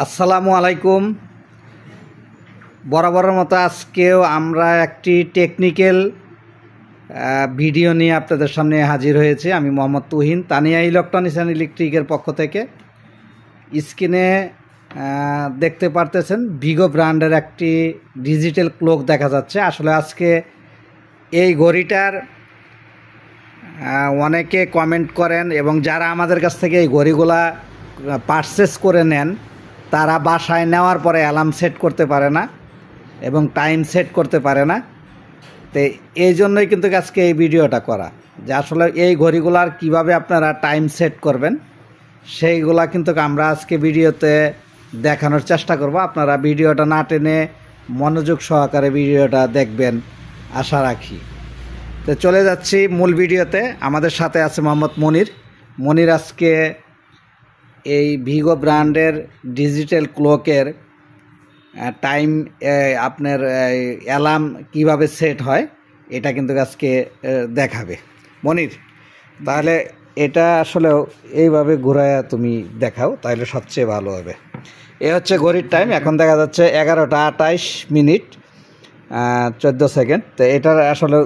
আসসালামু আলাইকুম। বরাবরের মতো আজকেও আমরা একটি টেকনিক্যাল ভিডিও নিয়ে আপনাদের সামনে হাজির হয়েছি। আমি মোহাম্মদ তুহিন, তানিয়া ইলেকট্রনিক্স অ্যান্ড ইলেকট্রিকের পক্ষ থেকে। স্ক্রিনে দেখতে পারতেছেন ভিগো ব্র্যান্ডের একটি ডিজিটাল ক্লক দেখা যাচ্ছে। আসলে আজকে এই ঘড়িটার অনেকে কমেন্ট করেন এবং যারা আমাদের কাছ থেকে এই ঘড়িগুলা পারচেস করে নেন তারা বাসায় নেওয়ার পরে অ্যালার্ম সেট করতে পারে না এবং টাইম সেট করতে পারে না। তো এই জন্যই কিন্তু আজকে এই ভিডিওটা করা, যে আসলে এই ঘড়িগুলার কিভাবে আপনারা টাইম সেট করবেন সেইগুলা কিন্তু আমরা আজকে ভিডিওতে দেখানোর চেষ্টা করব। আপনারা ভিডিওটা না টেনে মনোযোগ সহকারে ভিডিওটা দেখবেন আশা রাখি। তো চলে যাচ্ছি মূল ভিডিওতে। আমাদের সাথে আছে মোহাম্মদ মনির আজকে এই ভিগো ব্র্যান্ডের ডিজিটাল ক্লকের টাইম আপনার অ্যালার্ম কিভাবে সেট হয় এটা কিন্তু আজকে দেখাবে। মনির, তাহলে এটা আসলে এইভাবে ঘুরায় তুমি দেখাও, তাহলে সবচেয়ে ভালো হবে। এ হচ্ছে ঘড়ির টাইম, এখন দেখা যাচ্ছে 11টা 28 মিনিট 14 সেকেন্ড। তো এটার আসলে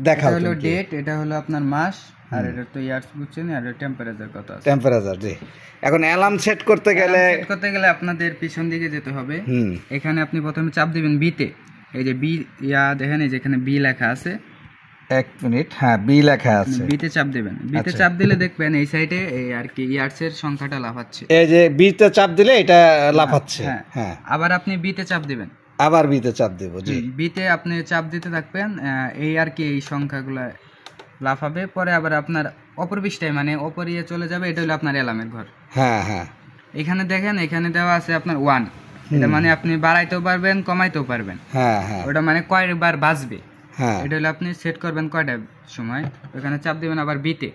দেখা হলো ডেট, এটা হলো আপনার মাস, আর এটা তো ইয়ার্স বুঝছেন, আর টেম্পারেচার কত আছে, টেম্পারেচার। জি, এখন অ্যালার্ম সেট করতে গেলে আপনাদের পিছন দিকে যেতে হবে। এখানে আপনি প্রথমে চাপ দিবেন বিতে, এই যে বি দেখেন, এই যে এখানে বি লেখা আছে। 1 মিনিট, হ্যাঁ বি লেখা আছে, বিতে চাপ দিবেন। বিতে চাপ দিলে দেখবেন এই সাইডে এই আর কি ইয়ার্সের সংখ্যাটা লাফাচ্ছে। এই যে বিতে চাপ দিলে এটা লাফাচ্ছে। হ্যাঁ, আবার আপনি বিতে চাপ দিবেন, আবার বিতে চাপ দেব। জি, বিতে আপনি চাপ দিতে থাকবেন, এই আর কি এই সংখ্যাগুলা লাফাবে। পরে আবার আপনার অপর পৃষ্ঠায় মানে অপর ইয়ে চলে যাবে। এটা হলো আপনার অ্যালার্মের ঘর। হ্যাঁ হ্যাঁ, এখানে দেখেন, এখানে দেওয়া আছে আপনার 1। এটা মানে আপনি বাড়াইতেও পারবেন, কমাইতেও পারবেন। হ্যাঁ হ্যাঁ, ওটা মানে কয়বার বাজবে। হ্যাঁ, এটা হলো আপনি সেট করবেন কয়টার সময়। ওখানে চাপ দিবেন, আবার বিতে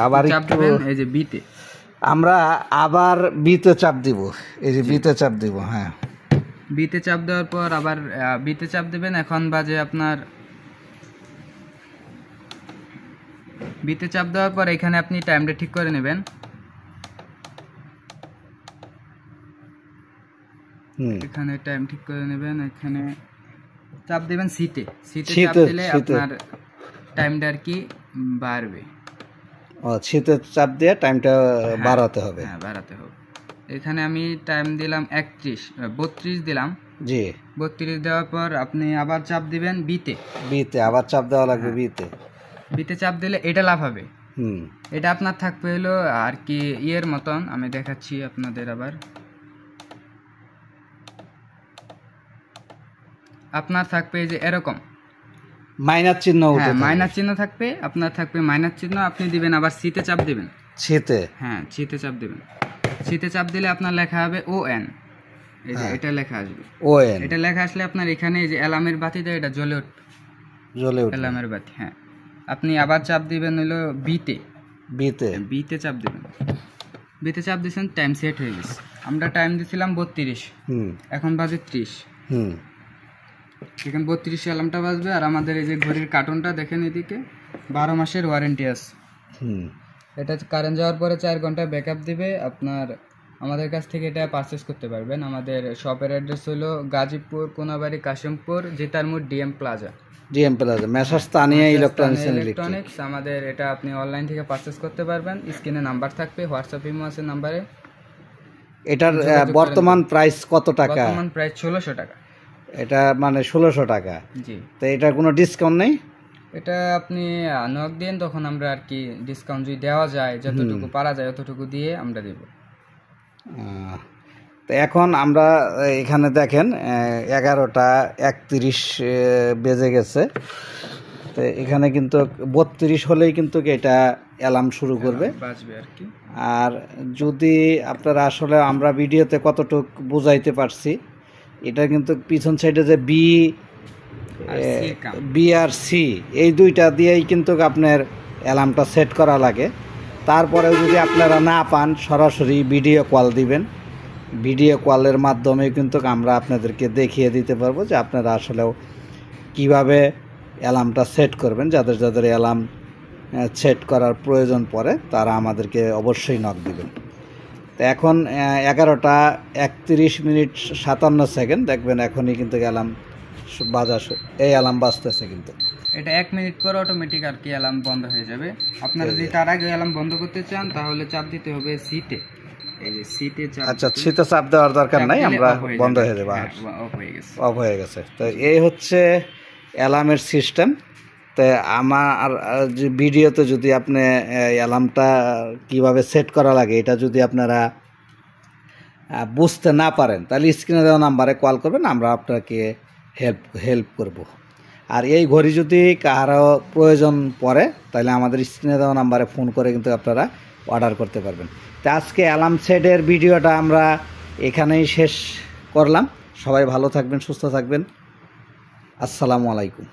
আবার চাপ দিবেন, এই যে বিতে আমরা আবার বিতে চাপ দিব। এই যে বিতে চাপ দিব। হ্যাঁ, বিতে চাপ দেওয়ার পর আবার বিতে চাপ দিবেন। এখন বাজে আপনার, বিতে চাপ দেওয়ার পর এখানে আপনি টাইমটা ঠিক করে নেবেন। এখানে টাইম ঠিক করে নেবেন। এখানে চাপ দিবেন সিতে চাপ দিলে আপনার টাইমটা আর কি বাড়বে। ও, সিতে চাপ দিয়ে টাইমটা বাড়াতে হবে। হ্যাঁ, বাড়াতে হবে। এখানে আমি টাইম দিলাম 32 দিলাম। জি, 32 দেওয়ার পর আপনি আবার চাপ দিবেন বিতে আবার চাপ দেওয়া লাগবে। বিতে চাপ দিলে এটা লাফাবে। এটা আপনার থাকবে হলো আর কি ইয়ের মতন, আমি দেখাচ্ছি আপনাদের। আবার আপনার থাকবে যে এরকম মাইনাস চিহ্ন। হ্যাঁ, মাইনাস চিহ্ন থাকবে, আপনার থাকবে মাইনাস চিহ্ন। আপনি দিবেন আবার সিতে চাপ দিবেন। হ্যাঁ, সিতে চাপ দিবেন। সিতে চাপ দিলে আপনার লেখা হবে ON। এই যে এটা লেখা আসবে ON। এটা লেখা আসলে আপনার এখানে এই যে অ্যালার্মের বাতিটা এটা জ্বলে উঠবে অ্যালার্মের বাতি। হ্যাঁ, আপনি আবার চাপ দিবেন হলো বিতে চাপ দিবেন। বিতে চাপ দিয়েছেন, টাইম সেট হয়ে গেছে। আমরা টাইম দিছিলাম 32, এখন বাজে 30। এখানে 32 অ্যালার্মটা বাজবে। আর আমাদের এই যে ঘড়ির কার্টুনটা দেখেন, এদিকে 12 মাসের ওয়ারেন্টি আছে। এটা কারেন্ট যাওয়ার পরে 4 ঘন্টা ব্যাকআপ দিবে। আপনার আমাদের কাছ থেকে এটা পারচেস করতে পারবেন। আমাদের শপের অ্যাড্রেস হলো Gazipur, Konabari, Kashimpur, Jitarmur, DM plaza, messrs Tania electronics. আমাদের এটা আপনি অনলাইন থেকে পারচেস করতে পারবেন। স্ক্রিনে নাম্বার থাকবে, হোয়াটসঅ্যাপ ইমো আছে নাম্বারে। এটার বর্তমান প্রাইস কত টাকা? বর্তমান প্রাইস 1600 টাকা। এটা মানে 1600 টাকা। জি, তো এটার কোনো ডিসকাউন্ট নেই? এটা আপনি নক দেন, তখন আমরা আর কি ডিসকাউন্ট যদি দেওয়া যায়, যতটুকু পারা যায় ততটুকু দিয়ে আমরা দেব। তো এখন আমরা এখানে দেখেন 11টা 31 বেজে গেছে। তো এখানে কিন্তু 32 হলেই কিন্তু এটা অ্যালার্ম শুরু করবে, বাজবে আর কি। আর যদি আপনারা আসলে আমরা ভিডিওতে কতটুক বুঝাইতে পারছি, এটা কিন্তু পিছন সাইডে যে বি আর সি এই দুইটা দিয়েই কিন্তু আপনার অ্যালার্মটা সেট করা লাগে। তারপরেও যদি আপনারা না পান, সরাসরি ভিডিও কল দিবেন। ভিডিও কলের মাধ্যমে কিন্তু আমরা আপনাদেরকে দেখিয়ে দিতে পারবো যে আপনারা আসলেও কিভাবে অ্যালার্মটা সেট করবেন। যাদের অ্যালার্ম সেট করার প্রয়োজন পড়ে তারা আমাদেরকে অবশ্যই নক দিবেন। তো এখন 11:31:57 দেখবেন, এখনই কিন্তু অ্যালার্ম বাজা, এই অ্যালার্ম বাজতেছে কিন্তু। এটা 1 মিনিট পর অটোমেটিক আর কি অ্যালার্ম বন্ধ হয়ে যাবে। আপনারা যদি তার আগে অ্যালার্ম বন্ধ করতে চান তাহলে চাপ দিতে হবে সিতে, এই যে সিতে চাপ। আচ্ছা, সিতে চাপ দেওয়ার দরকার নাই, আমরা বন্ধ হয়ে যাবে, অফ হয়ে গেছে, অফ হয়ে গেছে। তো এই হচ্ছে অ্যালার্মের সিস্টেম। তো আমার যে ভিডিওতে যদি আপনি অ্যালার্মটা কিভাবে সেট করা লাগে এটা যদি আপনারা বুঝতে না পারেন তাহলে স্ক্রিনে দেওয়া নাম্বারে কল করবেন, আমরা আপনাকে হেল্প করব। আর এই ঘড়ি যদি কারো প্রয়োজন পড়ে তাহলে আমাদের স্ক্রিনে দেওয়া নাম্বারে ফোন করে কিন্তু আপনারা অর্ডার করতে পারবেন। তো আজকে অ্যালার্ম সেটের ভিডিওটা আমরা এখানেই শেষ করলাম। সবাই ভালো থাকবেন, সুস্থ থাকবেন। আসসালামু আলাইকুম।